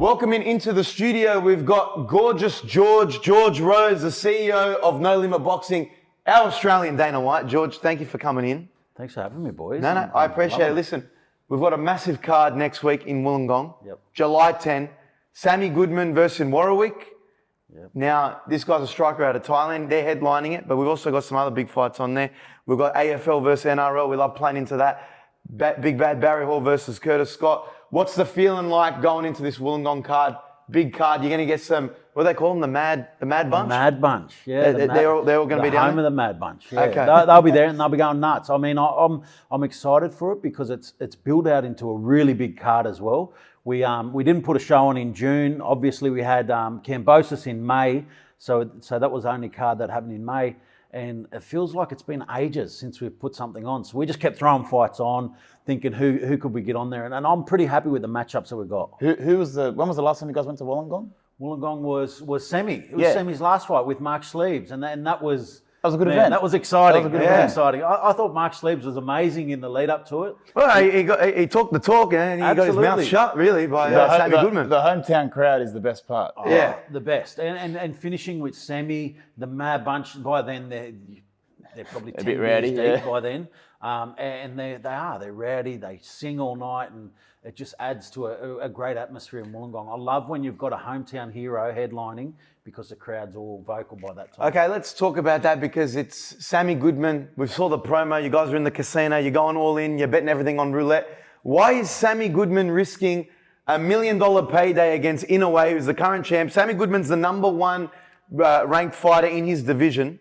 Welcoming into the studio, we've got gorgeous George Rose, the CEO of No Limit Boxing, our Australian Dana White. George, thank you for coming in. Thanks for having me, boys. No, I appreciate it. Listen, we've got a massive card next week in Wollongong. Yep. July 10, Sammy Goodman versus Warwick. Yep. Now, this guy's a striker out of Thailand. They're headlining it, but we've also got some other big fights on there. We've got AFL versus NRL. We love playing into that. Big Bad Barry Hall versus Curtis Scott. What's the feeling like going into this Wollongong card? Big card. You're going to get some, what do they call them? The Mad Bunch? The Mad Bunch, yeah. They're all going to be down home there? of the Mad Bunch, yeah. Okay. They'll be there and they'll be going nuts. I mean, I'm excited for it because it's built out into a really big card as well. We didn't put a show on in June. Obviously, we had Cambosis in May, so that was the only card that happened in May. And it feels like it's been ages since we've put something on. So we just kept throwing fights on, thinking who could we get on there. And I'm pretty happy with the matchups that we got. When was the last time you guys went to Wollongong? Wollongong was Semi. It was Semi's last fight with Mark Sleeves. And that was a good event. That was exciting. That was a good event. Exciting. I thought Mark Sleeves was amazing in the lead up to it. Well, he talked the talk and he got his mouth shut, really, by Sammy Goodman. The hometown crowd is the best part. Oh, yeah. The best. And finishing with Semi, the Mad Bunch, by then they're probably 10 bit rowdy, deep by then. And they're rowdy, they sing all night, and it just adds to a great atmosphere in Wollongong. I love when you've got a hometown hero headlining because the crowd's all vocal by that time. Okay, let's talk about that because it's Sammy Goodman. We saw the promo, you guys are in the casino, you're going all in, you're betting everything on roulette. Why is Sammy Goodman risking $1 million payday against Inoue, who's the current champ? Sammy Goodman's the #1 ranked fighter in his division.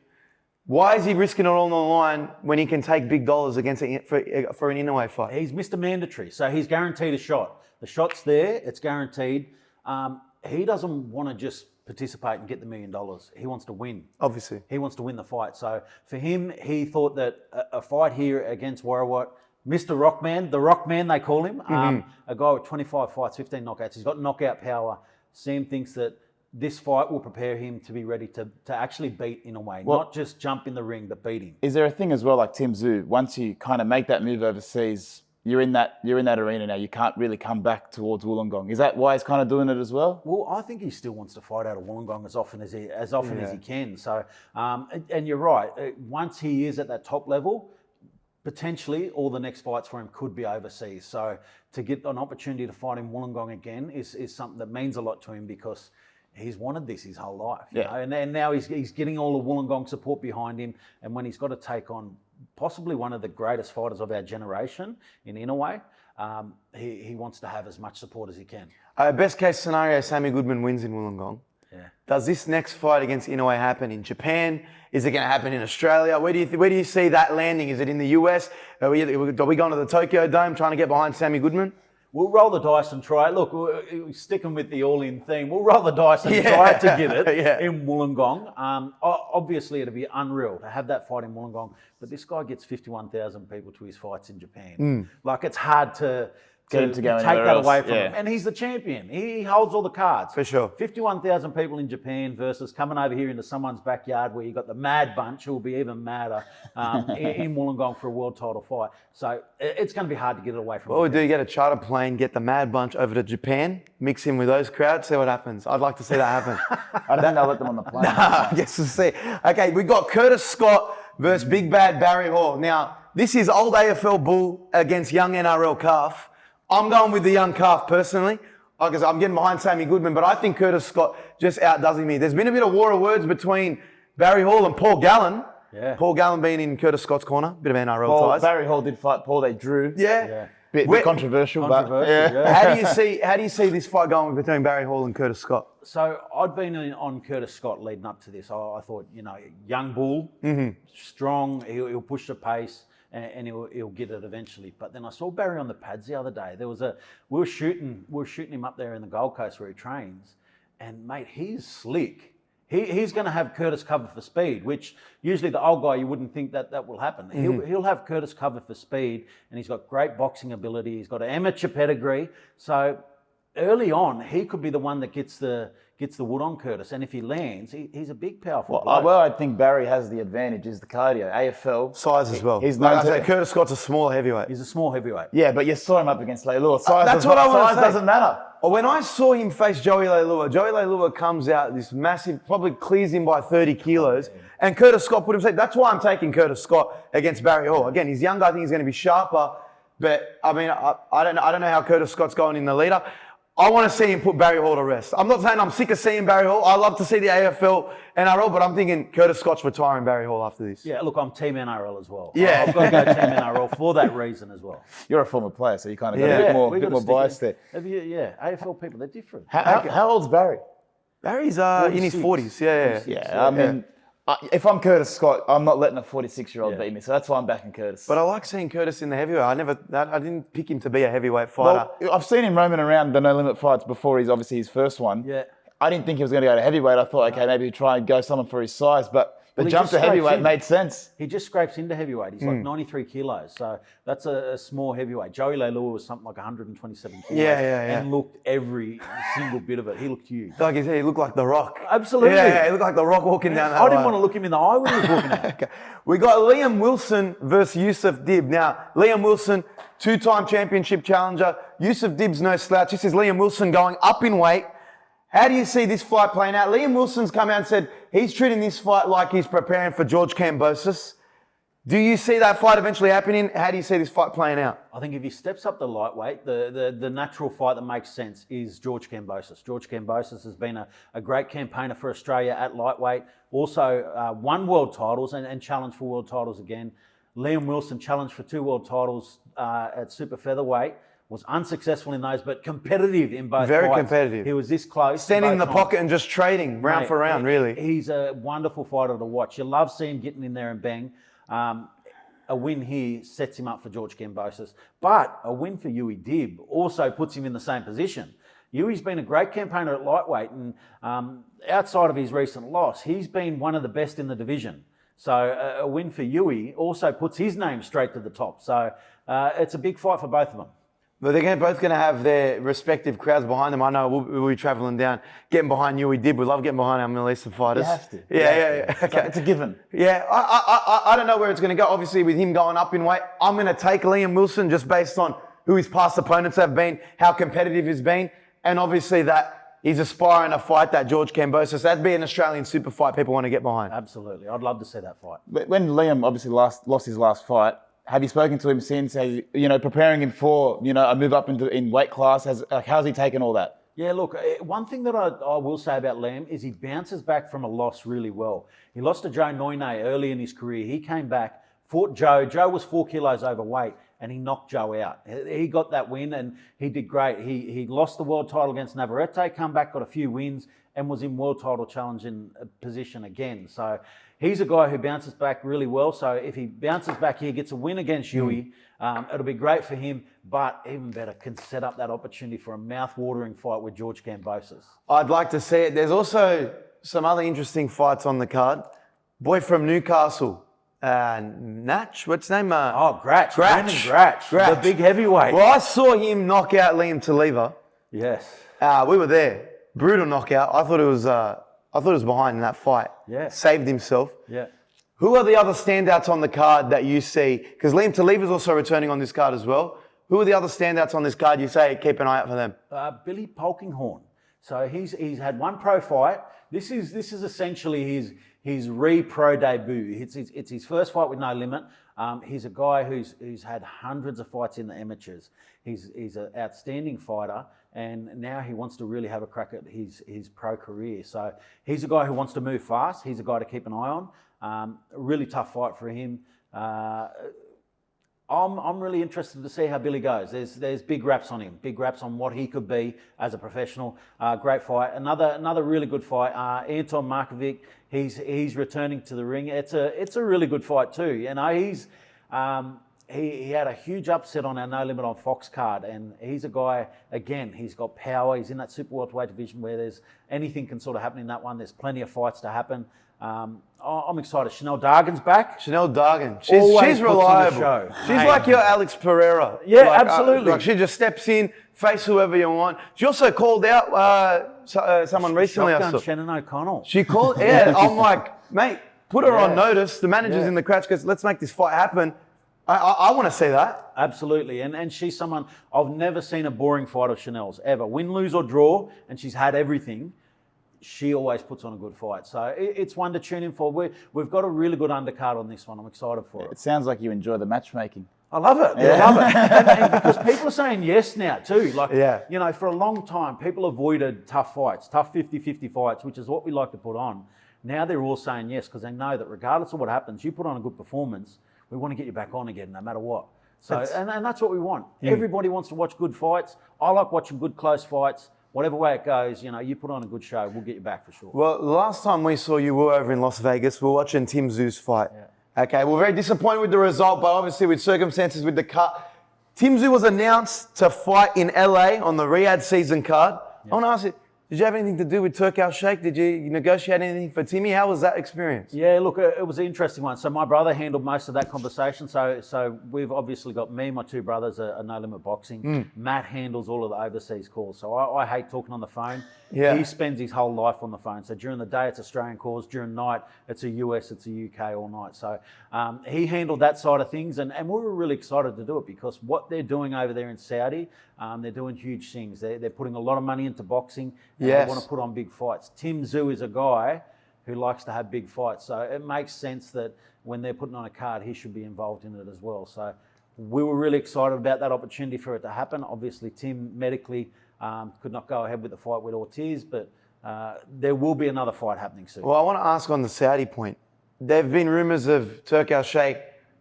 Why is he risking it all on the line when he can take big dollars against for an Inoue fight? He's Mr. Mandatory, so he's guaranteed a shot. The shot's there, it's guaranteed. He doesn't want to just participate and get the $1 million. He wants to win. Obviously. He wants to win the fight. So for him, he thought that a fight here against Warwick, Mr. Rockman, the Rockman they call him, a guy with 25 fights, 15 knockouts. He's got knockout power. Sam thinks that this fight will prepare him to be ready to actually beat Inoue, not just jump in the ring, but beat him. Is there a thing as well like Tszyu? Once you kind of make that move overseas, you're in that arena now. You can't really come back towards Wollongong. Is that why he's kind of doing it as well? Well, I think he still wants to fight out of Wollongong as often as he can. So, and you're right. Once he is at that top level, potentially all the next fights for him could be overseas. So to get an opportunity to fight in Wollongong again is something that means a lot to him because he's wanted this his whole life, you know? And now he's getting all the Wollongong support behind him. And when he's got to take on possibly one of the greatest fighters of our generation in Inoue, he wants to have as much support as he can. Best case scenario, Sammy Goodman wins in Wollongong. Yeah. Does this next fight against Inoue happen in Japan? Is it going to happen in Australia? Where do you see that landing? Is it in the US? Are we going to the Tokyo Dome trying to get behind Sammy Goodman? We'll roll the dice and try it. Look, we're sticking with the all-in theme. We'll roll the dice and try to get it in Wollongong. Obviously, it'd be unreal to have that fight in Wollongong. But this guy gets 51,000 people to his fights in Japan. Like, it's hard to take that away from him. And he's the champion. He holds all the cards. For sure. 51,000 people in Japan versus coming over here into someone's backyard where you got the Mad Bunch, who will be even madder, in Wollongong for a world title fight. So it's going to be hard to get it away from him. What we do, get a charter plane, get the Mad Bunch over to Japan, mix in with those crowds, see what happens. I'd like to see that happen. I don't think I'll let them on the plane. I guess we'll see. Okay, we got Curtis Scott versus Big Bad Barry Hall. Now, this is old AFL Bull against young NRL Calf. I'm going with the young calf personally. Like I'm getting behind Sammy Goodman, but I think Curtis Scott just outdoes me. There's been a bit of war of words between Barry Hall and Paul Gallen. Yeah. Paul Gallen being in Curtis Scott's corner, bit of NRL ties. Barry Hall did fight Paul. They drew. Yeah. Bit controversial, but How do you see this fight going between Barry Hall and Curtis Scott? So I'd been on Curtis Scott leading up to this. I thought, young bull, strong. He'll push the pace. And he'll get it eventually. But then I saw Barry on the pads the other day. We were shooting him up there in the Gold Coast where he trains, and mate, he's slick. He's going to have Curtis covered for speed, which usually the old guy you wouldn't think that will happen. He'll have Curtis covered for speed, and he's got great boxing ability. He's got an amateur pedigree, so early on he could be the one that gets the gets the wood on Curtis. And if he lands, he's a big, powerful Well, bloke. well, I think Barry has the advantage is the cardio. AFL. Size as well. He's Like known I say, to- Curtis Scott's a small heavyweight. He's a small heavyweight. Yeah, but you saw him up against Leilua. Size, That's what I wanna size say. doesn't matter. When I saw him face Joey Leilua comes out this massive, probably clears him by 30 kilos, and Curtis Scott put himself. That's why I'm taking Curtis Scott against Barry Hall. Again, he's younger. I think he's going to be sharper. But I mean, I don't know how Curtis Scott's going in the leader. I want to see him put Barry Hall to rest. I'm not saying I'm sick of seeing Barry Hall. I love to see the AFL, NRL, but I'm thinking Curtis Scott's retiring Barry Hall after this. Yeah, look, I'm Team NRL as well. Yeah. I've got to go Team NRL for that reason as well. You're a former player, so you kind of got Yeah. a bit we more gotta bias stick there. in. AFL people, they're different. How old's Barry? Barry's in his 40s. Yeah. Yeah, I mean, if I'm Curtis Scott, I'm not letting a 46-year-old beat me, so that's why I'm backing Curtis. But I like seeing Curtis in the heavyweight. I didn't pick him to be a heavyweight fighter. well, I've seen him roaming around the No Limit fights before. He's obviously his first one. Yeah. I didn't think he was going to go to heavyweight. I thought, okay, maybe he'd try and go someone for his size, but the Well, he jump just to scrapes heavyweight in. made sense. He just scrapes into heavyweight. He's like 93 kilos. So that's a small heavyweight. Joey Leilua was something like 127 kilos. Yeah. And looked every single bit of it. He looked huge. Like you said, he looked like The Rock. Absolutely. Yeah, he looked like The Rock walking down that I didn't aisle. want to look him in the eye when he was walking out. Okay. We got Liam Wilson versus Yusuf Dib. Now, Liam Wilson, two-time championship challenger. Yusuf Dib's no slouch. This is Liam Wilson going up in weight. How do you see this fight playing out? Liam Wilson's come out and said he's treating this fight like he's preparing for George Kambosos. Do you see that fight eventually happening? How do you see this fight playing out? I think if he steps up the lightweight, the natural fight that makes sense is George Kambosos. George Kambosos has been a great campaigner for Australia at lightweight. Also won world titles and challenged for world titles again. Liam Wilson challenged for 2 world titles at super featherweight. Was unsuccessful in those, but competitive in both Very fights. competitive. He was this close. Standing in the both times. pocket and just trading round Mate, for round, really. He's a wonderful fighter to watch. You love seeing him getting in there and bang. A win here sets him up for George Kambosos. But a win for Tszyu Dib also puts him in the same position. Tszyu's been a great campaigner at lightweight, and outside of his recent loss, he's been one of the best in the division. So a win for Tszyu also puts his name straight to the top. So it's a big fight for both of them. But they're both going to have their respective crowds behind them. I know we'll be travelling down, getting behind Tszyu Dib. We love getting behind our Middle Eastern fighters. You have to. Yeah. Okay. It's a given. Yeah, I don't know where it's going to go. Obviously, with him going up in weight, I'm going to take Liam Wilson just based on who his past opponents have been, how competitive he's been, and obviously that he's aspiring to fight that George Kambosos. That'd be an Australian super fight people want to get behind. Absolutely. I'd love to see that fight. But when Liam obviously lost his last fight, have you spoken to him since? Has, preparing him for, a move up in weight class? How's he taken all that? Yeah, look, one thing that I will say about Liam is he bounces back from a loss really well. He lost to Joe Noine early in his career. He came back, fought Joe. Joe was 4 kilos overweight, and he knocked Joe out. He got that win, and he did great. He lost the world title against Navarrete, come back, got a few wins, and was in world title challenging position again. So he's a guy who bounces back really well. So if he bounces back here, gets a win against Tszyu, it'll be great for him. But even better, can set up that opportunity for a mouth-watering fight with George Kambosos. I'd like to see it. There's also some other interesting fights on the card. Boy from Newcastle, Natch, what's his name? Gratch. Brendan Gratch. The big heavyweight. Well, I saw him knock out Liam Taliva. Yes. We were there. Brutal knockout. I thought it was behind in that fight. Yeah. Saved himself. Yeah. Who are the other standouts on the card that you see? Because Liam Taliva is also returning on this card as well. Who are the other standouts on this card you say keep an eye out for them? Billy Polkinghorne. So he's had one pro fight. This is essentially his re-pro debut. It's his first fight with No Limit. He's a guy who's had hundreds of fights in the amateurs. He's an outstanding fighter, and now he wants to really have a crack at his pro career. So he's a guy who wants to move fast. He's a guy to keep an eye on. A really tough fight for him. I'm really interested to see how Billy goes. There's big raps on him, big raps on what he could be as a professional. Great fight. Another really good fight. Anton Markovic, he's returning to the ring. It's a really good fight too. he had a huge upset on our No Limit on Fox card, and he's a guy, again, he's got power. He's in that super welterweight division where there's anything can sort of happen in that one. There's plenty of fights to happen. I'm excited. Chanel Dargan's back. Chanel Dargan. She's Always puts on the reliable. show. She's Mate. like your Alex Pereira. Yeah, absolutely. Like she just steps in, face whoever you want. She also called out someone recently. I Shotgun saw. Shannon O'Connell. She called. Yeah, I'm like, mate, put her on notice. The manager's Yeah. in the crouch goes, let's make this fight happen. I want to see that. Absolutely, and she's someone, I've never seen a boring fight of Chanel's, ever. Win, lose or draw, and she's had everything. She always puts on a good fight. So it's one to tune in for. We've got a really good undercard on this one. I'm excited for it. It sounds like you enjoy the matchmaking. I love it. I love it. And because people are saying yes now too. Like, you know, for a long time, people avoided tough fights, tough 50-50 fights, which is what we like to put on. Now they're all saying yes because they know that regardless of what happens, you put on a good performance, we want to get you back on again no matter what. So, and that's what we want. Everybody wants to watch good fights. I like watching good close fights. Whatever way it goes, you know, you put on a good show, we'll get you back for sure. Well, the last time we saw you were over in Las Vegas. We were watching Tszyu's fight. Yeah. Okay, we're very disappointed with the result, but obviously with circumstances with the cut. Tszyu was announced to fight in LA on the Riyadh season card. I want to ask you, did you have anything to do with Turk Al-Sheikh? Did you negotiate anything for Timmy? How was that experience? Yeah, look, it was an interesting one. So my brother handled most of that conversation. So we've obviously got me, my two brothers are No Limit Boxing. Matt handles all of the overseas calls. So I hate talking on the phone. Yeah. He spends his whole life on the phone. So during the day, it's Australian calls. During night, it's a US, it's a UK all night. So he handled that side of things. And we were really excited to do it because what they're doing over there in Saudi, they're doing huge things. They're putting a lot of money into boxing. And they want to put on big fights. Tszyu is a guy who likes to have big fights. So it makes sense that when they're putting on a card, he should be involved in it as well. So we were really excited about that opportunity for it to happen. Obviously, Tim medically could not go ahead with the fight with Ortiz, but there will be another fight happening soon. Well, I want to ask on the Saudi point. There have been rumours of Turk Al-Sheikh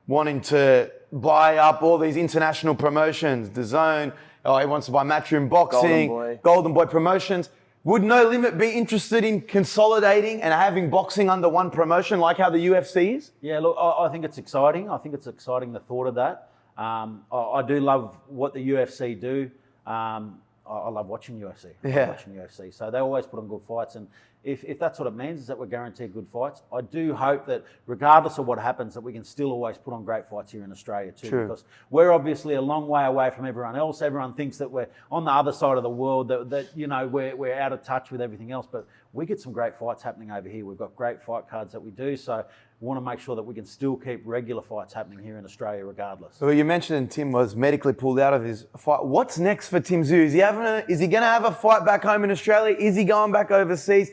wanting to buy up all these international promotions, The Zone, he wants to buy Matchroom Boxing, Golden Boy Promotions. Would No Limit be interested in consolidating and having boxing under one promotion like how the UFC is? Yeah, look, I think it's exciting. I think it's exciting, the thought of that. I do love what the UFC do. I love watching UFC. I love watching UFC. So they always put on good fights. And if that's what it means, is that we're guaranteed good fights. I do hope that regardless of what happens, that we can still always put on great fights here in Australia too. True. Because we're obviously a long way away from everyone else. Everyone thinks that we're on the other side of the world, that you know, we're out of touch with everything else. But we get some great fights happening over here. We've got great fight cards that we do. So we want to make sure that we can still keep regular fights happening here in Australia regardless. Well, you mentioned Tim was medically pulled out of his fight. What's next for Tszyu? Is he going to have a fight back home in Australia? Is he going back overseas?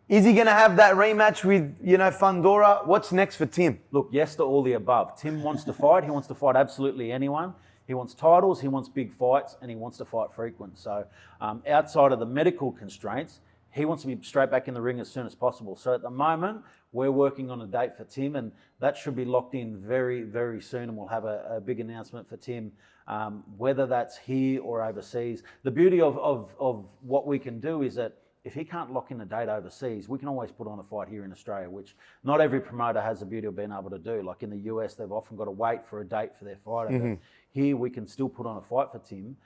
Is he going to have that rematch with, Fundora? What's next for Tim? Look, yes to all the above. Tim wants to fight. He wants to fight absolutely anyone. He wants titles, he wants big fights, and he wants to fight frequent. So outside of the medical constraints, he wants to be straight back in the ring as soon as possible. So at the moment, we're working on a date for Tim, and that should be locked in very, very soon, and we'll have a big announcement for Tim, whether that's here or overseas. The beauty of what we can do is that if he can't lock in a date overseas, we can always put on a fight here in Australia, which not every promoter has the beauty of being able to do. Like in the US, they've often got to wait for a date for their fighter. But here, we can still put on a fight for Tim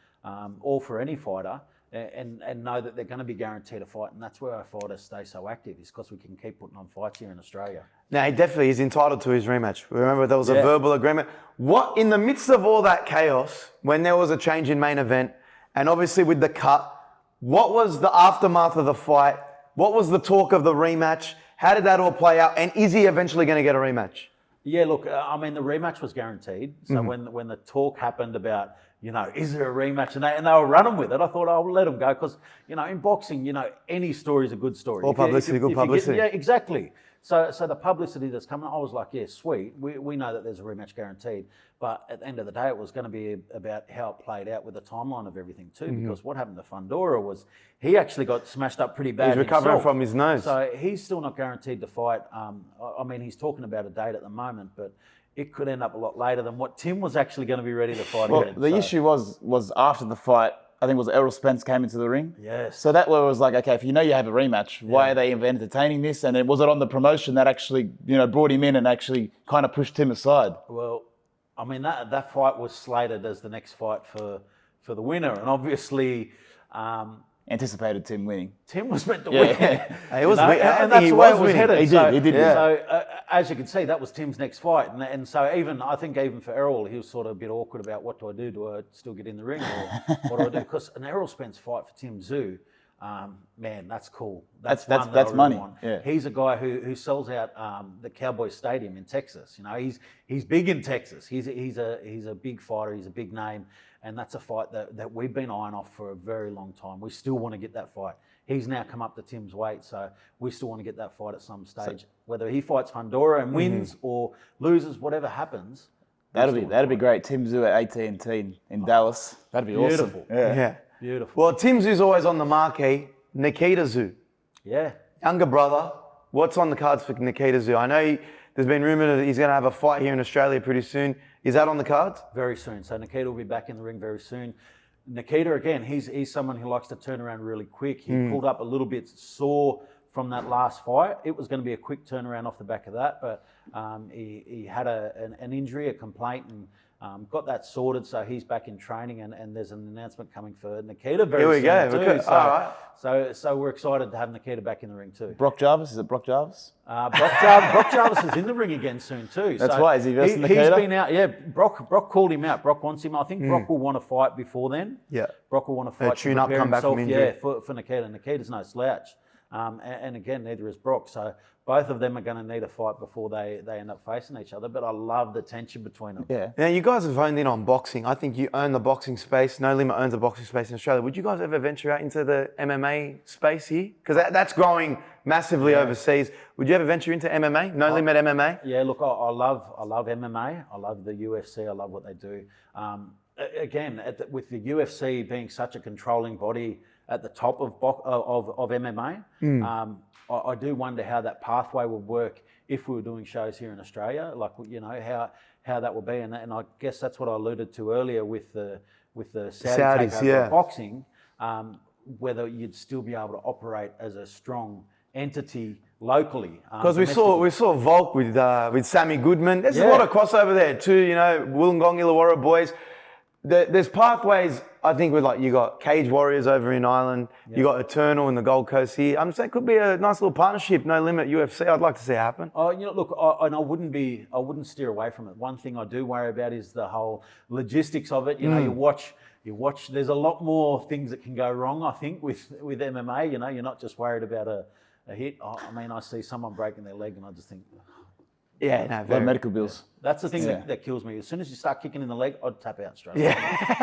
or for any fighter and know that they're going to be guaranteed a fight. And that's where our fighters stay so active, is because we can keep putting on fights here in Australia. Now, he definitely is entitled to his rematch. Remember, there was a verbal agreement. What, in the midst of all that chaos, when there was a change in main event, and obviously with the cut, what was the aftermath of the fight? What was the talk of the rematch? How did that all play out? And is he eventually going to get a rematch? Yeah, look, I mean, the rematch was guaranteed. So when the talk happened about, is there a rematch? And they were running with it. I thought, I'll let them go because, in boxing, any story is a good story. All publicity, good publicity. Yeah, exactly. So the publicity that's coming, I was like, yeah, sweet. We know that there's a rematch guaranteed. But at the end of the day, it was going to be about how it played out with the timeline of everything too. Because what happened to Fundora was he actually got smashed up pretty bad. He's recovering from his nose. So he's still not guaranteed to fight. I mean, he's talking about a date at the moment, but it could end up a lot later than what Tim was actually going to be ready to fight again. The issue was after the fight, I think it was Errol Spence came into the ring. Yes. So that was like, okay, if you know you have a rematch, why are they entertaining this? And was it on the promotion that actually, brought him in and actually kind of pushed him aside? Well, I mean, that fight was slated as the next fight for the winner, and obviously. Anticipated Tim winning. Tim was meant to win. It was, and that's the way it was headed. He did. So as you can see, that was Tim's next fight, and so I think even for Errol, he was sort of a bit awkward about what do I do? Do I still get in the ring, or what do I do? Because an Errol Spence fight for Tszyu, man, that's cool. That's money. Want. Yeah. He's a guy who sells out the Cowboys Stadium in Texas. You know, he's big in Texas. He's a big fighter. He's a big name. And that's a fight that we've been eyeing off for a very long time. We still want to get that fight. He's now come up to Tim's weight, so we still want to get that fight at some stage. Whether he fights Fundora and wins or loses, whatever happens. That'd be great. Tszyu at AT&T in Dallas. That'd be Beautiful. awesome. Yeah. Beautiful. Well, Tszyu's always on the marquee. Nikita Tszyu, Yeah. younger brother. What's on the cards for Nikita Tszyu? I know there's been rumour that he's going to have a fight here in Australia pretty soon. Is that on the cards? Very soon. So Nikita will be back in the ring very soon. Nikita, again, he's someone who likes to turn around really quick. He pulled up a little bit sore from that last fight. It was going to be a quick turnaround off the back of that, but he had an injury, a complaint, and got that sorted. So he's back in training, and there's an announcement coming for Nikita very soon. Here we go. Too. All right. So we're excited to have Nikita back in the ring too. Brock Jarvis? Is it Brock Jarvis? Brock Jarvis is in the ring again soon too. That's why. Is he versus Nikita? He's been out. Yeah, Brock called him out. Brock wants him. I think Brock will want to fight before then. Yeah. Brock will want to fight. Tune up, come back from injury. Yeah, for Nikita. Nikita's no slouch. And again, neither is Brock. So both of them are going to need a fight before they end up facing each other. But I love the tension between them. Yeah. Now, you guys have honed in on boxing. I think you own the boxing space. No Limit owns the boxing space in Australia. Would you guys ever venture out into the MMA space here? Because that's growing massively overseas. Would you ever venture into MMA? No Limit MMA? Yeah, look, I love MMA. I love the UFC. I love what they do. Again, with the UFC being such a controlling body at the top of MMA, I do wonder how that pathway would work if we were doing shows here in Australia. Like, you know, how that would be, and I guess that's what I alluded to earlier with the Saudi takeover of boxing. Whether you'd still be able to operate as a strong entity locally. Because we saw Volk with Sammy Goodman. There's a lot of crossover there too. You know, Wollongong, Illawarra boys. There's pathways. I think with you got Cage Warriors over in Ireland. You got Eternal in the Gold Coast here. I'm saying it could be a nice little partnership. No Limit UFC. I'd like to see it happen. You know, look, I wouldn't steer away from it. One thing I do worry about is the whole logistics of it. You know, you watch. There's a lot more things that can go wrong. I think with MMA. You know, you're not just worried about a hit. I mean, I see someone breaking their leg, and I just think. Yeah, no, A lot of medical bills. That's the thing that kills me. As soon as you start kicking in the leg, I'd tap out straight. Yeah.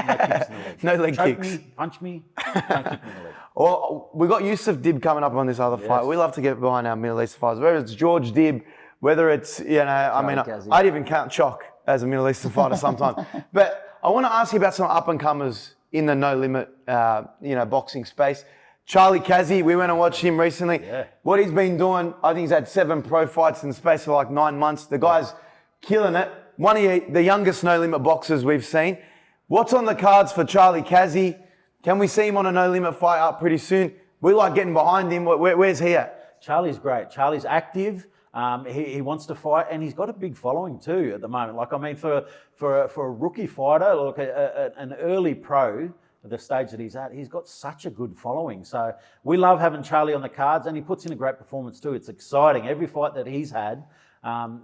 No kicks in the leg. No leg Choke kicks. me, punch me, don't kick me in the leg. Well, we got Yusuf Dib coming up on this other fight. We love to get behind our Middle Eastern fighters. Whether it's George Dib, whether it's, I'd even count Choc as a Middle Eastern fighter sometimes. But I want to ask you about some up-and-comers in the No Limit, boxing space. Charlie Kazzy, we went and watched him recently. Yeah. What he's been doing, I think he's had 7 pro fights in the space of 9 months. The guy's killing it. One of the youngest No Limit boxers we've seen. What's on the cards for Charlie Kazzy? Can we see him on a No Limit fight up pretty soon? We like getting behind him. Where's he at? Charlie's great. Charlie's active. He wants to fight, and he's got a big following too at the moment. For a rookie fighter, like an early pro, at the stage that he's at, he's got such a good following. So we love having Charlie on the cards, and he puts in a great performance too. It's exciting. Every fight that he's had,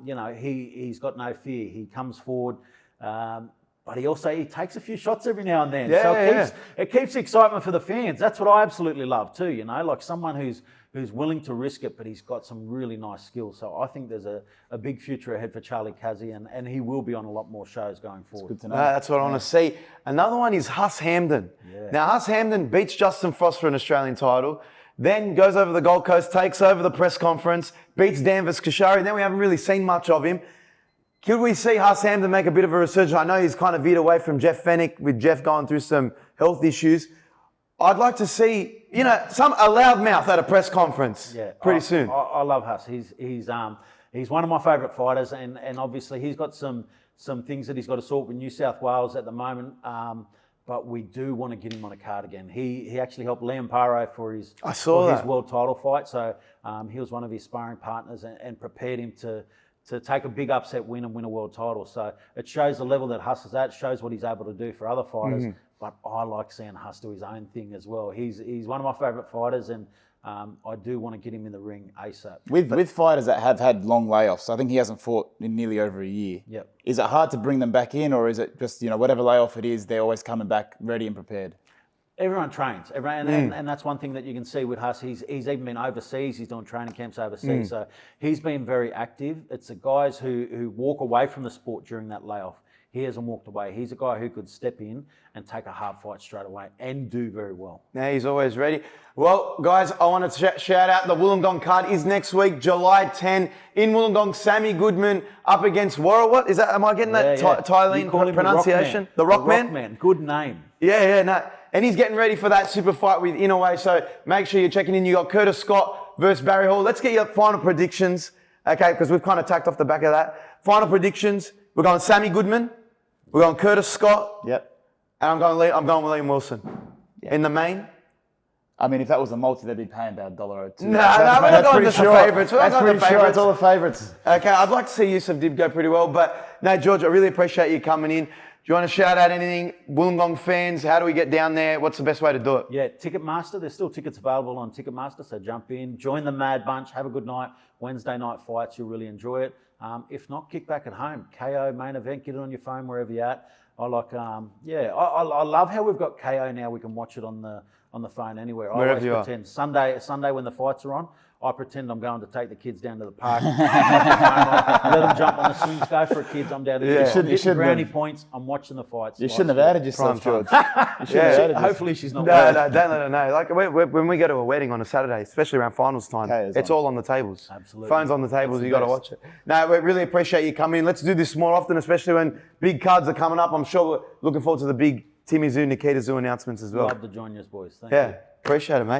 he's got no fear. He comes forward, but he takes a few shots every now and then. It keeps excitement for the fans. That's what I absolutely love too. You know, like someone who's willing to risk it, but he's got some really nice skills. So I think there's a big future ahead for Charlie Kazzy, and he will be on a lot more shows going forward. Good to know. That's what I want to see. Another one is Huss Hamden. Yeah. Now, Huss Hamden beats Justin Frost for an Australian title, then goes over the Gold Coast, takes over the press conference, beats Danvis Kashari, then we haven't really seen much of him. Could we see Huss Hamden make a bit of a resurgence? I know he's kind of veered away from Jeff Fennick, with Jeff going through some health issues. I'd like to see, a loudmouth at a press conference pretty soon. I love Huss. He's one of my favourite fighters, and obviously he's got some things that he's got to sort with New South Wales at the moment. But we do want to get him on a card again. He actually helped Liam Paro for his world title fight. So he was one of his sparring partners and prepared him to to take a big upset win and win a world title. So it shows the level that Huss is at, shows what he's able to do for other fighters. But I like seeing Huss do his own thing as well. He's one of my favourite fighters, and I do want to get him in the ring ASAP. With fighters that have had long layoffs, I think he hasn't fought in nearly over a year. Yep. Is it hard to bring them back in, or is it just, whatever layoff it is, they're always coming back ready and prepared? Everyone trains, and that's one thing that you can see with Huss. He's even been overseas. He's doing training camps overseas, so he's been very active. It's the guys who walk away from the sport during that layoff. He hasn't walked away. He's a guy who could step in and take a hard fight straight away and do very well. Yeah, he's always ready. Well, guys, I want to shout out the Wollongong card is next week, July 10, in Wollongong. Sammy Goodman up against Warra. What is that? Am I getting that Thailand pronunciation? The Rockman. Rockman. Good name. Yeah, no. And he's getting ready for that super fight with Inoue. So make sure you're checking in. You got Curtis Scott versus Barry Hall. Let's get your final predictions, okay? Because we've kind of tacked off the back of that. Final predictions. We're going Sammy Goodman. We're going Curtis Scott. Yep. And I'm going William Wilson. Yep. In the main. I mean, if that was a multi, they'd be paying about $1.02. No, we're not going to the favourites. That's pretty sure it's all the favourites. Okay, I'd like to see Yusuf did go pretty well. But no, George, I really appreciate you coming in. Do you want to shout out anything? Wollongong fans, how do we get down there? What's the best way to do it? Yeah, Ticketmaster. There's still tickets available on Ticketmaster, so jump in, join the Mad Bunch, have a good night. Wednesday night fights, you'll really enjoy it. If not, kick back at home. KO main event, get it on your phone wherever you're at. I like, I love how we've got KO now. We can watch it on the phone anywhere. I Wherever always you are. pretend Sunday when the fights are on, I pretend I'm going to take the kids down to the park. Let them jump on the swings, go for it, kids. I'm down to get brownie points. I'm watching the fights. You shouldn't have added yourself, George. Hopefully she's not. No, don't let her know. Like when we go to a wedding on a Saturday, especially around finals time, it's all on the tables. Absolutely. Phones on the tables. You got to watch it. No, we really appreciate you coming in. Let's do this more often, especially when big cards are coming up. I'm sure we're looking forward to the big Timmy Tszyu, Nikita Tszyu announcements as well. Love to join you, boys. Thank you. Yeah, appreciate it, mate.